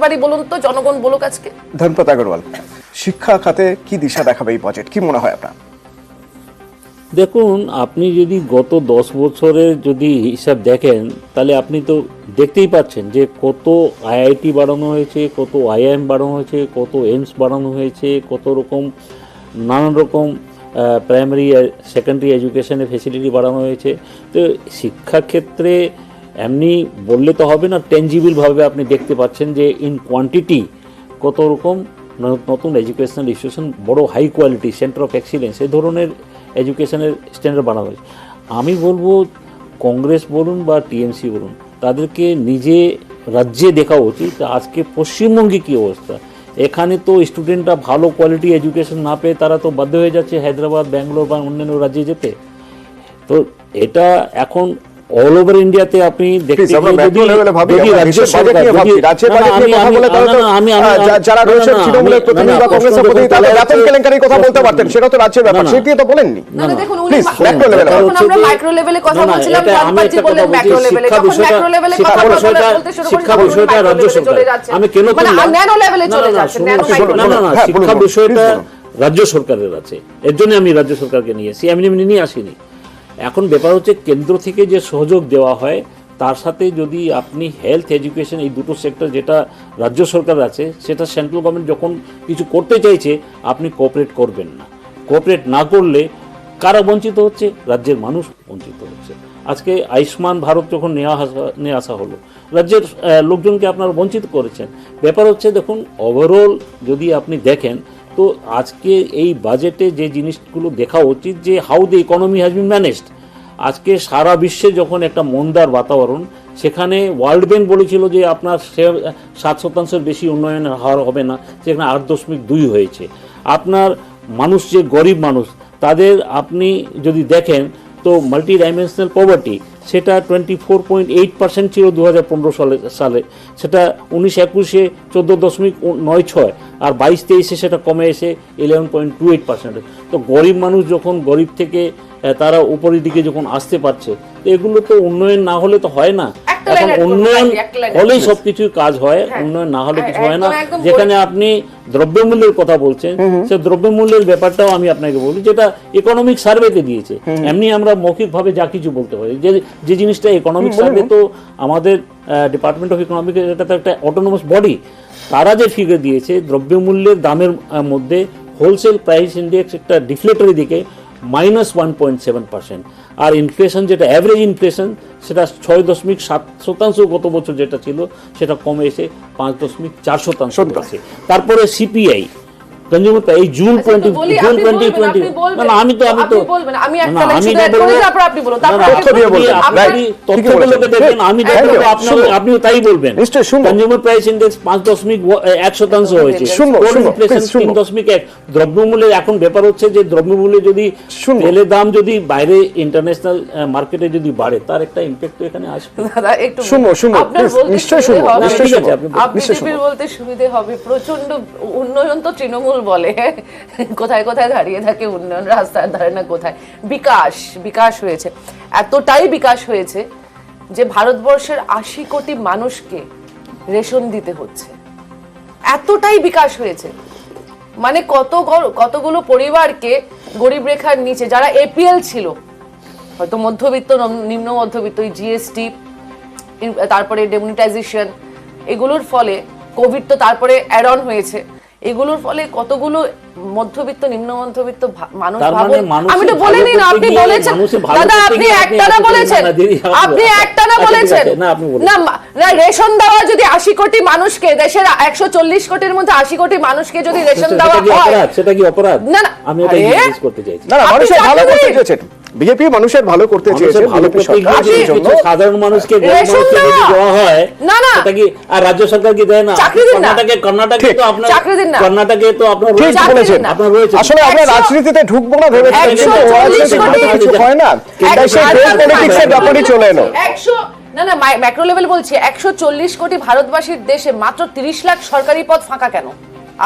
পারি বলুন তো, জনগণ বলুক আজকে। ধনপত আগরওয়াল, শিক্ষা খাতে কি দিশা দেখাবে এই বাজেট, কি মনে হয় আপনার? দেখুন, আপনি যদি গত 10 বছরের যদি হিসাব দেখেন, তাহলে আপনি তো দেখতেই পাচ্ছেন যে কত আইআইটি বাড়ানো হয়েছে, কত আইআইএম বাড়ানো হয়েছে, কত এইমস বাড়ানো হয়েছে, কত রকম নানান রকম প্রাইমারি সেকেন্ডারি এডুকেশনের ফেসিলিটি বাড়ানো হয়েছে। তো শিক্ষাক্ষেত্রে এমনি বললে তো হবে না, টেনজিবলভাবে আপনি দেখতে পাচ্ছেন যে ইন কোয়ান্টিটি কত রকম নতুন এডুকেশনাল ইনস্টিটিউশন, বড় high quality centre of excellence, এই ধরনের এডুকেশনের স্ট্যান্ডার্ড বানানো হয়েছে। আমি বলবো কংগ্রেস বলুন বা টিএমসি বলুন, তাদেরকে নিজে রাজ্যে দেখা উচিত আজকে পশ্চিমবঙ্গে কী অবস্থা। এখানে তো স্টুডেন্টরা ভালো কোয়ালিটি এডুকেশন না পেয়ে তারা তো বাধ্য হয়ে যাচ্ছে হায়দ্রাবাদ, ব্যাঙ্গালোর বা অন্যান্য রাজ্যে যেতে। তো এটা এখন অল ওভার ইন্ডিয়াতে আপনি দেখতে শিক্ষা বিষয়টা রাজ্য সরকার, আমি কেন শিক্ষা বিষয়টা রাজ্য সরকারের আছে, এর জন্য আমি রাজ্য সরকারকে নিয়েছি, আমি এমনি নিয়ে আসিনি। এখন ব্যাপার হচ্ছে কেন্দ্র থেকে যে সহযোগ দেওয়া হয় তার সাথে যদি আপনি হেলথ এডুকেশন এই দুটো সেক্টর যেটা রাজ্য সরকার আছে, সেটা সেন্ট্রাল গভর্নমেন্ট যখন কিছু করতে চাইছে আপনি কোঅপারেট করবেন না। কোঅপারেট না করলে কারা বঞ্চিত হচ্ছে? রাজ্যের মানুষ বঞ্চিত হচ্ছে। আজকে আয়ুষ্মান ভারত যখন নিয়ে আসা হলো, রাজ্যের লোকজনকে আপনারা বঞ্চিত করেছেন। ব্যাপার হচ্ছে দেখুন, ওভারঅল যদি আপনি দেখেন তো আজকে এই বাজেটে যে জিনিসগুলো দেখা উচিত যে how the economy has been managed. আজকে সারা বিশ্বে যখন একটা মন্দার বাতাবরণ, সেখানে ওয়ার্ল্ড ব্যাংক বলেছিল যে আপনার 7% বেশি উন্নয়নের হার হবে না, সেখানে 8.2 হয়েছে। আপনার মানুষ যে গরিব মানুষ, তাদের আপনি যদি দেখেন তো মাল্টি ডাইমেনশনাল পভার্টি সেটা 24.8% ছিল 2015 সালে, সেটা 19-21-এ 14.96, আর 22-23-এ সেটা কমে এসে 11.28%। তো গরিব মানুষ যখন গরিব থেকে তারা উপরের দিকে যখন আসতে পারছে, তো এগুলো তো উন্নয়ন না হলে তো হয় না। এখন উন্নয়ন হলেই সব কিছু কাজ হয়, উন্নয়ন না হলে কিছু হয় না। যেখানে আপনি দ্রব্যমূল্যের কথা বলছেন, সে দ্রব্যমূল্যের ব্যাপারটাও আমি আপনাকে বলি, যেটা ইকোনমিক সার্ভেতে দিয়েছে। এমনি আমরা মৌখিকভাবে যা কিছু বলতে পারি, যে জিনিসটা ইকোনমিক সার্ভে, তো আমাদের ডিপার্টমেন্ট অফ ইকোনমিক, এটা তো একটা অটোনোমাস বডি, তারা যে ফিগার দিয়েছে দ্রব্যমূল্যের দামের মধ্যে হোলসেল প্রাইস ইন্ডেক্স একটা ডিফ্লেটরি দিকে -1.7%, আর ইনফ্লেশন যেটা অ্যাভারেজ ইনফ্লেশন সেটা 6.7% গত বছর যেটা ছিল, সেটা কমে এসে 5.4% আছে। তারপরে সিপিআই কনজিউমার প্রাইস জুন 2020, না আমি তো আমি আপনিও তাই বলবেন। কনজিউমার প্রাইস ইন্ডেক্স 5.1% হয়েছে, ইনফ্লেশন 3.1। দ্রব্যমূল্যের এখন ব্যাপার হচ্ছে যে দ্রব্যমূল্য যদি তেলের দাম যদি বাইরে ইন্টারন্যাশনাল মার্কেটে যদি বাড়ে, তার একটা ইম্প্যাক্ট তো এখানে আসবে। নিশ্চয়ই বলতে সুবিধা হবে। প্রচন্ড উন্নয়ন তো তৃণমূল বলে, কোথায় কোথায় দাঁড়িয়ে থাকে উন্নয়ন, রাস্তার ধারে না কোথায়। বিকাশ হয়েছে, এতটাই বিকাশ হয়েছে যে ভারতবর্ষের 80 কোটি মানুষকে রেশন দিতে হচ্ছে, এতটাই বিকাশ হয়েছে। মানে কতগুলো পরিবারকে গরিব রেখার নিচে, যারা এপিএল ছিল, হয়তো মধ্যবিত্ত, নিম্ন মধ্যবিত্ত, জিএসটি, তারপরে ডেমনিটাইজেশন, এগুলোর ফলে কোভিড তো তারপরে অ্যাড অন হয়েছে, এগুলোর ফলে কতগুলো মধ্যবিত্ত, নিম্ন মধ্যবিত্ত মানুষ, আমি তো বলিনি না, আপনি বলেছেন দাদা, আপনি একটানা বলেছেন, না রেশন দেওয়া যদি 80 কোটি মানুষকে, দেশের 140 কোটির মধ্যে 80 কোটি মানুষকে যদি রেশন দেওয়া হয়, সেটা কি অপরাধ? না না, আমি এটা জিজ্ঞেস করতে চাইছি। না, মানুষের ভালো করতে চেয়েছেন, বিজেপি মানুষের ভালো করতে চেয়েছে, সাধারণ মানুষকে দেওয়া হয় না, না এটা কি আর রাজ্য সরকার কি দেয় না? কর্ণাটকে তো আপনার কর্ণাটকে তো আপনার আসলে আমরা রাজনীতিতে ঢুকবো না ভেবেছিলাম, কিন্তু কিছু হয় না, পলিটিক্সের ব্যাপারই চলে এলো। না না, ম্যাক্রো লেভেল বলছি, 140 কোটি ভারতবাসীর দেশে মাত্র 30 লাখ সরকারি পদ ফাঁকা কেন?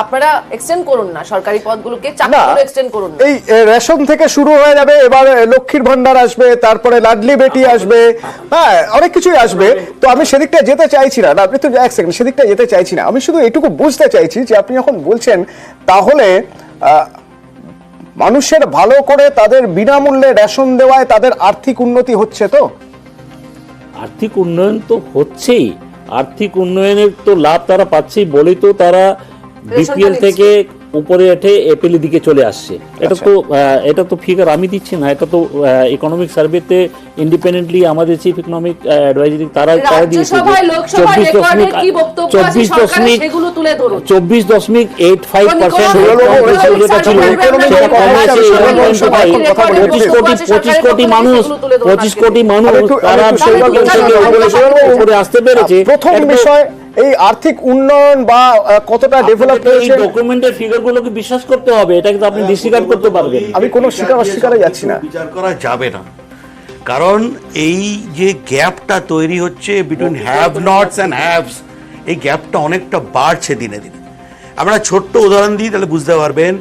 আপনারা এক্সটেন্ড করুন না সরকারি পদগুলোকে, চাকরিগুলো এক্সটেন্ড করুন না। এই রেশন থেকে শুরু হয়ে যাবে, এবার লক্ষ্মীর ভান্ডার আসবে, তারপরে লাডলি বেটি আসবে, হ্যাঁ অনেক কিছুই আসবে। তো আমি সেদিকটা যেতে চাইছি না, আপনি তো এক সেকেন্ড সেদিকটা যেতে চাইছি না, আমি শুধু এটুকু বুঝতে চাইছি যে আপনি যখন বলছেন তাহলে মানুষের ভালো করে তাদের বিনামূল্যে রেশন দেওয়ায় তাদের আর্থিক উন্নতি হচ্ছে। তো আর্থিক উন্নয়ন তো হচ্ছেই, আর্থিক উন্নয়নের তো লাভ তারা পাচ্ছেই বলেই তো তারা বিপিএল থেকে উপরে উঠে এপিএল দিকে চলে আসছে। এটা তো ফিগার আমি দিচ্ছি না, এটা তো ইকোনমিক সার্ভেতে ইন্ডিপেন্ডেন্টলি আমাদের চিফ ইকোনমিক অ্যাডভাইজারি তারা দিয়েছে 24 কোটি মানুষ তারা উপরে আসতে পেরেছে। প্রথম বিষয় এই আর্থিক উন্নয়ন বা কতটা ডেভেলপ হয়েছে, এই ডকুমেন্টের ফিগারগুলোকে বিশ্বাস করতে হবে, এটা কিন্তু আপনি ডিসকাউন্ট করতে পারবেন। আমি কোনো অস্বীকারে যাচ্ছি না, বিচার করা যাবে না, কারণ এই যে গ্যাপটা তৈরি হচ্ছে বিটুইন হ্যাভ নটস অ্যান্ড হ্যাভস, এই গ্যাপটা অনেকটা বাড়ছে দিনে দিনে। আমরা ছোট্ট উদাহরণ দিই তাহলে বুঝতে পারবেন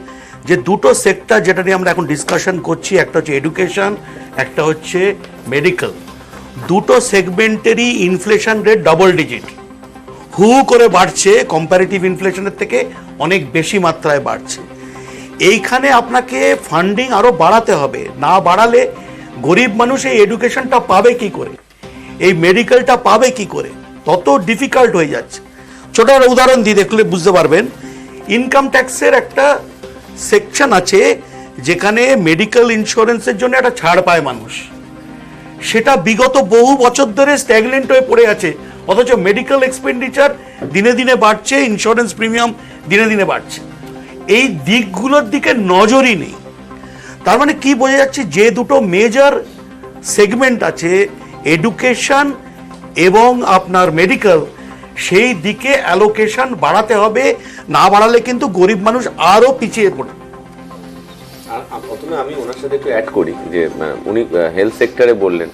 যে দুটো সেক্টর যেটা নিয়ে আমরা এখন ডিসকাশন করছি, একটা হচ্ছে এডুকেশন, একটা হচ্ছে মেডিকেল, দুটো সেগমেন্টেরই ইনফ্লেশন রেট ডবল ডিজিট হু করে বাড়ছে, কম্পারেটিভ ইনফ্লেশনের থেকে অনেক বেশি মাত্রায় বাড়ছে। এইখানে আপনাকে ফান্ডিং আরও বাড়াতে হবে, না বাড়ালে গরিব মানুষ এই এডুকেশনটা পাবে কি করে, এই মেডিকেলটা পাবে কি করে, তত ডিফিকাল্ট হয়ে যাচ্ছে। ছোট একটা উদাহরণ দিয়ে দেখলে বুঝতে পারবেন, ইনকাম ট্যাক্সের একটা সেকশন আছে যেখানে মেডিকেল ইন্স্যুরেন্সের জন্য একটা ছাড় পায় মানুষ, সেটা বিগত বহু বছর ধরে স্ট্যাগনেন্ট হয়ে পড়ে আছে, অথচ মেডিকেল এক্সপেন্ডিচার দিনে দিনে বাড়ছে, ইন্স্যুরেন্স প্রিমিয়াম দিনে দিনে বাড়ছে। এই দিকগুলোর দিকে নজরই নেই। তার মানে কি বোঝা যাচ্ছে, যে দুটো মেজর সেগমেন্ট আছে এডুকেশন এবং আপনার মেডিকেল, সেই দিকে অ্যালোকেশন বাড়াতে হবে, না বাড়ালে কিন্তু গরিব মানুষ আরও পিছিয়ে পড়বে। প্রথমে আমি ওনার সাথে একটু অ্যাড করি যে উনি হেলথ সেক্টরে বললেন,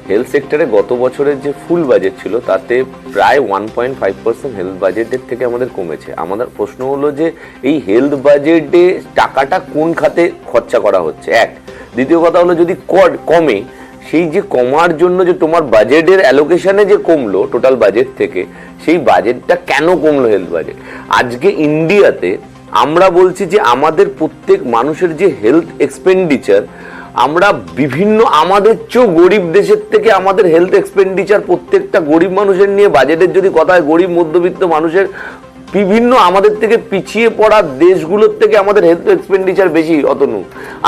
হেলথ সেক্টরে গত বছরের যে ফুল বাজেট ছিল তাতে প্রায় 1.5% হেলথ বাজেটের থেকে আমাদের কমেছে। আমাদের প্রশ্ন হলো যে এই হেলথ বাজেটে টাকাটা কোন খাতে খরচা করা হচ্ছে, এক। দ্বিতীয় কথা হলো যদি কমে, সেই যে কমার জন্য যে তোমার বাজেটের অ্যালোকেশনে যে কমলো টোটাল বাজেট থেকে, সেই বাজেটটা কেন কমলো হেলথ বাজেট? আজকে ইন্ডিয়াতে আমরা বলছি যে আমাদের প্রত্যেক মানুষের যে হেলথ এক্সপেন্ডিচার, আমরা বিভিন্ন আমাদের চেয়েও গরিব দেশের থেকে আমাদের হেলথ এক্সপেন্ডিচার প্রত্যেকটা গরিব মানুষের নিয়ে বাজেটের যদি কথা হয়, গরিব মধ্যবিত্ত মানুষের বিভিন্ন আমাদের থেকে পিছিয়ে পড়া দেশগুলোর থেকে আমাদের হেলথ এক্সপেন্ডিচার বেশি। অতনু,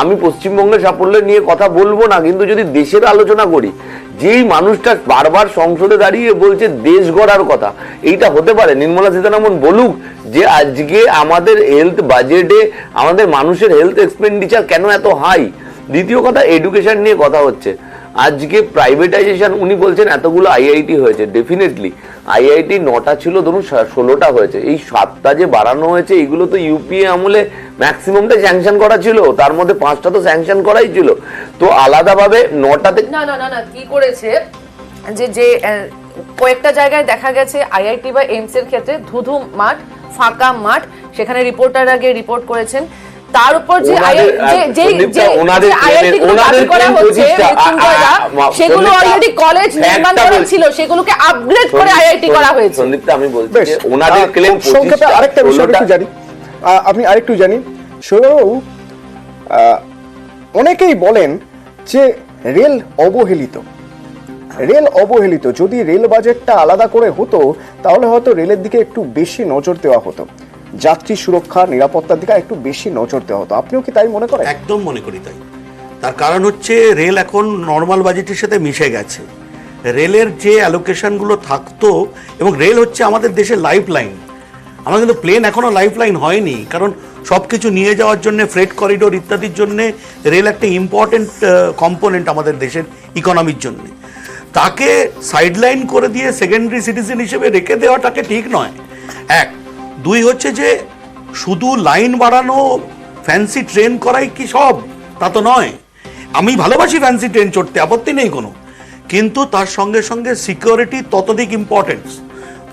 আমি পশ্চিমবঙ্গের সাফল্য নিয়ে কথা বলবো না, কিন্তু যদি দেশের আলোচনা করি, যেই মানুষটা বারবার সংসদে দাঁড়িয়ে বলছে দেশ গড়ার কথা, এইটা হতে পারে নির্মলা সীতারামন বলুক যে আজকে আমাদের হেলথ বাজেটে আমাদের মানুষের হেলথ এক্সপেন্ডিচার কেন এত হাই? দ্বিতীয় কথা, এডুকেশন নিয়ে কথা হচ্ছে, আজকে প্রাইভেটাইজেশন উনি বলছেন এতগুলো আইআইটি হয়েছে, ডেফিনেটলি আইআইটি 9টা ছিল, ধরুন 16টা হয়েছে, এই 7টা যে বাড়ানো হয়েছে এগুলো তো ইউপিএ আমলে ম্যাক্সিমামটা স্যাংশন করা ছিল, তার মধ্যে 5টা তো স্যাংশন করাই ছিল, তো আলাদাভাবে 9টাতে না কি করেছে যে কয়েকটা জায়গায় দেখা গেছে আইআইটি বা এইমস এর ক্ষেত্রে ধুধু মাঠ, ফাঁকা মাঠ, সেখানে রিপোর্টার আগে রিপোর্ট করেছেন, তার উপর যে সেগুলো অলরেডি কলেজ নির্মাণ করা ছিল, সেগুলোকে আপগ্রেড করে আইআইটি করা হয়েছে। সন্দীপটা আমি বলছি যে ওনাদের ক্লেম সংক্ষেপে আরেকটা বিষয় একটু জানি, আমি আরেকটু জানি, সৌরভ, অনেকেই বলেন যে রেল অবহেলিত, যদি রেল বাজেটটা আলাদা করে হতো তাহলে হয়তো রেলের দিকে একটু বেশি নজর দেওয়া হতো, যাত্রী সুরক্ষা নিরাপত্তার দিকে একটু বেশি নজর দেওয়া হতো। আপনিও কি তাই মনে করেন? একদম মনে করি তাই। তার কারণ হচ্ছে রেল এখন নর্মাল বাজেটের সাথে মিশে গেছে, রেলের যে অ্যালোকেশনগুলো থাকতো, এবং রেল হচ্ছে আমাদের দেশের লাইফ লাইন। আমার কিন্তু প্লেন এখনও লাইফ লাইন হয়নি, কারণ সব কিছু নিয়ে যাওয়ার জন্য, ফ্রেট করিডোর ইত্যাদির জন্য রেল একটা ইম্পর্টেন্ট কম্পোনেন্ট আমাদের দেশের ইকোনমির জন্য। তাকে সাইডলাইন করে দিয়ে সেকেন্ডারি সিটিজেন হিসেবে রেখে দেওয়াটাকে ঠিক নয়, এক। দুই হচ্ছে যে শুধু লাইন বাড়ানো, ফ্যান্সি ট্রেন করাই কি সব? তা তো নয়। আমি ভালোবাসি ফ্যান্সি ট্রেন চড়তে, আপত্তি নেই কোনো, কিন্তু তার সঙ্গে সঙ্গে সিকিউরিটি ততোধিক ইম্পর্টেন্স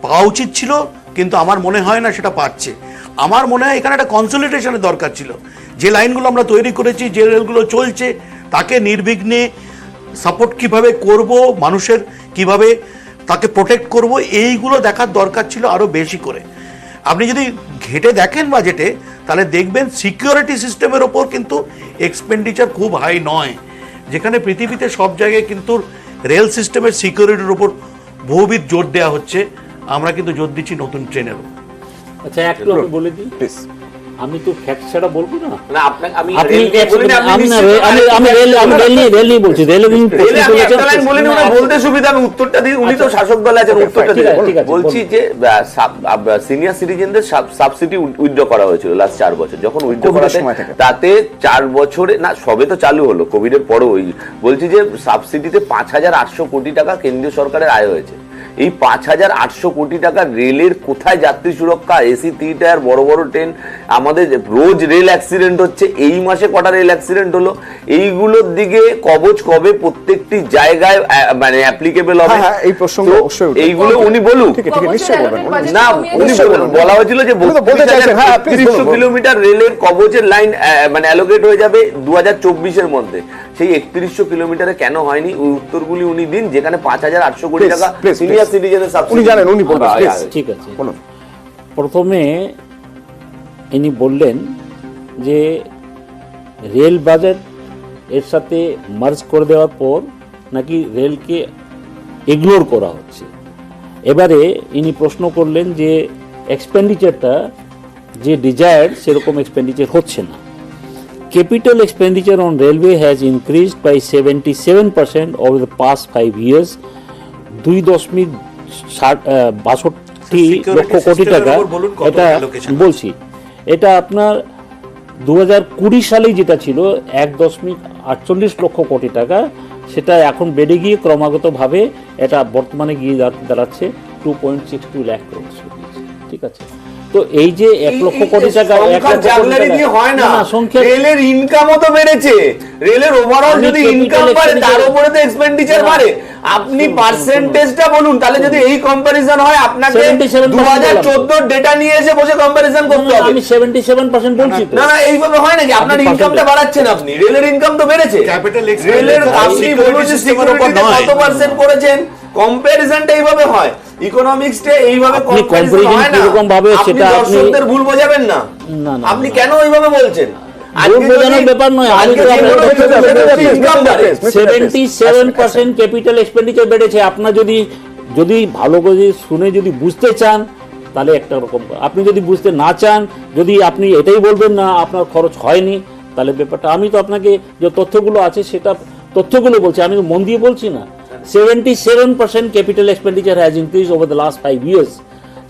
পাওয়া উচিত ছিল, কিন্তু আমার মনে হয় না সেটা পাচ্ছে। আমার মনে হয় এখানে একটা কনসলিডেশনের দরকার ছিল। যে লাইনগুলো আমরা তৈরি করেছি, যে রেলগুলো চলছে, তাকে নির্বিঘ্নে সাপোর্ট কিভাবে করব, মানুষের কিভাবে তাকে প্রোটেক্ট করব, এইগুলো দেখার দরকার ছিল আরও বেশি করে। আপনি যদি ঘেটে দেখেন বাজেটে, তাহলে দেখবেন সিকিউরিটি সিস্টেমের ওপর কিন্তু এক্সপেন্ডিচার খুব হাই নয়, যেখানে পৃথিবীতে সব জায়গায় কিন্তু রেল সিস্টেমের সিকিউরিটির ওপর বহুবিধ জোর দেওয়া হচ্ছে। আমরা কিন্তু জোর দিচ্ছি নতুন ট্রেনেরও। আচ্ছা, একটু আমি বলে দিই, প্লিজ। আমি তো ফ্যাক্ট ছাড়া বলবো না। না আপনাকে আমি আপনি রেল নিয়ে বলিনি, আপনি আমি না নিশ্চয়ই আমি রেল নিয়ে বলছি। রেল রেলে আমি একটা লাইন বলিনি, ওনার বলতে সুবিধা, আমি উত্তরটা দিই। উনি তো শাসক দলে আছেন, উত্তরটা ঠিক আছে, দিই। ঠিক আছে, বলছি যে সিনিয়র সিটিজেনদের সাবসিডি উইথড্র করা হয়েছিল লাস্ট 4 বছর, যখন উইথড্র কোভিডের করাতে সময় থেকে। তাতে 4 বছরে না, সবে তো চালু হলো কোভিডের পরও। বলছি যে সাবসিডিতে 5,800 কোটি টাকা কেন্দ্রীয় সরকারের আয় হয়েছে। এই 5,800 কোটি টাকা রেলের কোথায় যাত্রী সুরক্ষা, এসি 3 টায়ার বড় বড় ট্রেন, আমাদের রোজ রেল অ্যাক্সিডেন্ট হচ্ছে, এই মাসে কটা রেল অ্যাক্সিডেন্ট হলো, এইগুলোর দিকে কবচ কবে প্রত্যেকটি জায়গায় মানে অ্যাপ্লিকেবল হবে। হ্যাঁ, এই প্রসঙ্গ তো অবশ্যই উঠবে। এইগুলো উনি বলুক। ঠিক আছে, নিশ্চয়ই বলবেন। না, উনি বলা হয়েছিল যে উনি তো বলতে চাইছেন, হ্যাঁ, please 300 বলুন। কিলোমিটার রেলের কবচের লাইন মানে অ্যালোকেট হয়ে যাবে 2024-এর মধ্যে। সেই 3100 কিলোমিটারে কেন হয়নি, ওই উত্তরগুলি উনি দিন, যেখানে 5,800 কোটি টাকা সিনিয়র সিটিজেনের সাবসিডি। উনি জানেন, উনি বলবেন, please। ঠিক আছে, বলুন। প্রথমে ইনি বললেন যে রেল বাজেট এর সাথে মার্জ করে দেওয়ার পর নাকি রেলকে ইগনোর করা হচ্ছে। এবারে ইনি প্রশ্ন করলেন যে এক্সপেন্ডিচারটা যে ডিজায়ার্ড সেরকম এক্সপেন্ডিচার হচ্ছে না। Capital expenditure on railway has increased by 77% over the past 5 years. 2.62 lakh crore টাকা। এটা বলছি, এটা আপনার 2020 সালে যেটা ছিল 1.48 লক্ষ কোটি টাকা, সেটা এখন বেড়ে গিয়ে ক্রমাগতভাবে এটা বর্তমানে গিয়ে দাঁড়াচ্ছে 2.62 লাখ করোড়। ঠিক আছে, তো এই যে 1 লক্ষ কোটি টাকা, 1 লক্ষ জাগলারি দিয়ে হয় না, সংখ্যা রেলের ইনকামও তো বেড়েছে। রেলের ওভারঅল যদি ইনকাম বাড়ে, তার উপরে তো এক্সপেন্ডিচার বাড়ে। আপনি পার্সেন্টেজটা বলুন, তাহলে যদি এই কম্পারিজন হয়, আপনাকে 2014 ডেটা নিয়ে এসে বসে কম্পারিজন করতে হবে। আমি 77% বলছি তো। না না, এইভাবে হয় নাকি? আপনার ইনকামটা বাড়াচ্ছেন আপনি, রেলের ইনকাম তো বেড়েছে। রেলের আপনি বলুন যে সিকিউরিটিতে কত পার্সেন্ট করেছেন, কম্পারিজনটা এইভাবে হয়। ইকোনমিক্সটা এইভাবে কম্পারিজন হয় না। আপনি দর্শকদের ভুল বোঝাবেন না। আপনি কেন এইভাবে বলছেন? ব্যাপার নয়, 77% ক্যাপিটাল এক্সপেন্ডিচার বেড়েছে। আপনার যদি ভালো করে শুনে যদি বুঝতে চান, তাহলে একটা রকম, আপনি যদি বুঝতে না চান, যদি আপনি এটাই বলবেন না আপনার খরচ হয়নি, তাহলে ব্যাপারটা, আমি তো আপনাকে যে তথ্যগুলো আছে সেটা তথ্যগুলো বলছি, আমি তো মন দিয়ে বলছি না। 77% capital expenditure has increase over the last 5 years।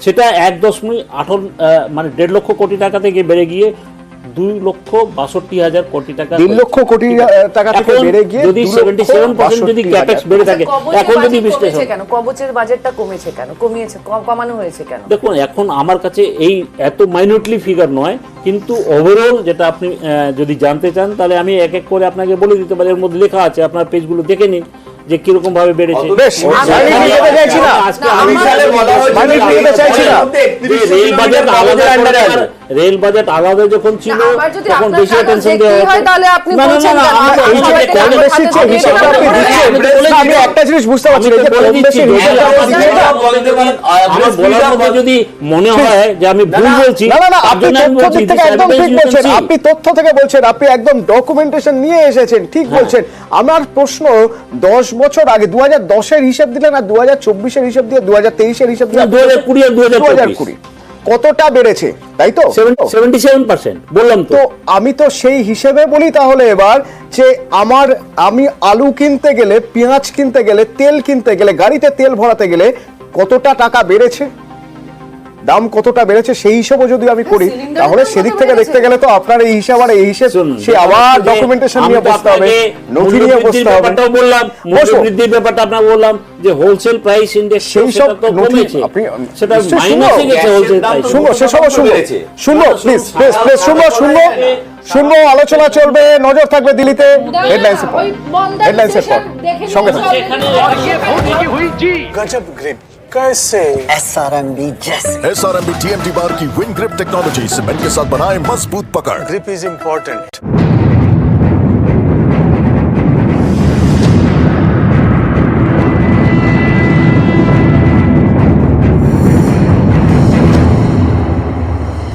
সেটা 1.8 মানে 1.5 লক্ষ কোটি টাকা থেকে বেড়ে গিয়ে 2,62,000 কোটি টাকা। 3 লক্ষ কোটি টাকা থেকে বেড়ে গিয়ে যদি 77% যদি ক্যাপেক্স বেড়ে থাকে, এখন যদি বিশ্লেষণ, কেন কবচের বাজেটটা কমেছে, কেন কমিয়েছে, কমানো হয়েছে কেন? দেখুন, এখন আমার কাছে এই এত মাইনিউটলি ফিগার নয়, কিন্তু ওভারঅল যেটা আপনি যদি জানতে চান, তাহলে আমি এক এক করে আপনাকে বলে দিতে পারি। এর মধ্যে লেখা আছে, আপনার পেজগুলো দেখে নিন যে কিরকম ভাবে বেড়েছে। বেশ, রেল বাজেট আলাদা যখন ছিল তখন বেশি টেনশন দেওয়া হতো। আমি একটা জিনিস বুঝতে পারছি না, যদি মনে হয় যে আমি ভুল বলছি, আপনি তথ্য থেকে বলছেন, আপনি একদম ডকুমেন্টেশন নিয়ে এসেছেন, ঠিক বলছেন। আমার প্রশ্ন, 10 বছর আগে 2010-এর হিসাব দিলেন আর 2024-এর হিসাব দিয়ে 2023-এর হিসাব দিয়ে 2020 আর 2020 কতটা বেড়েছে, তাই তো? 77% বললাম তো। আমি তো সেই হিসেবে বলি তাহলে এবার, যে আমি আলু কিনতে গেলে, পেঁয়াজ কিনতে গেলে, তেল কিনতে গেলে, গাড়িতে তেল ভরাতে গেলে কতটা টাকা বেড়েছে, দাম কতটা বেড়েছে, সেই হিসাবও যদি আমি করি, তাহলে সেদিক থেকে দেখতে গেলে তো আপনার এই হিসাব আর এই হিসাব, সে আবার ডকুমেন্টেশন নিয়ে বসতে হবে, নথি নিয়ে বসতে হবে। বললাম মূল্যবৃদ্ধির ব্যাপারটা আপনার বললাম যে হোলসেল প্রাইস ইন্ডেক্স সেই সব তো কমেছে, সেটা মাইনাসে গেছে হোলসেল প্রাইস। শুনো, সেসব শুনো, প্লিজ শুনো, আলোচনা চলবে, নজর থাকবে দিল্লিতে। হেডলাইন্সের পর সঙ্গে থাকবে। कैसे SRMB जैसे SRMB TMT बार की विंग ग्रिप टेक्नोलॉजी सीमेंट के साथ बनाए मजबूत पकड़। Grip is important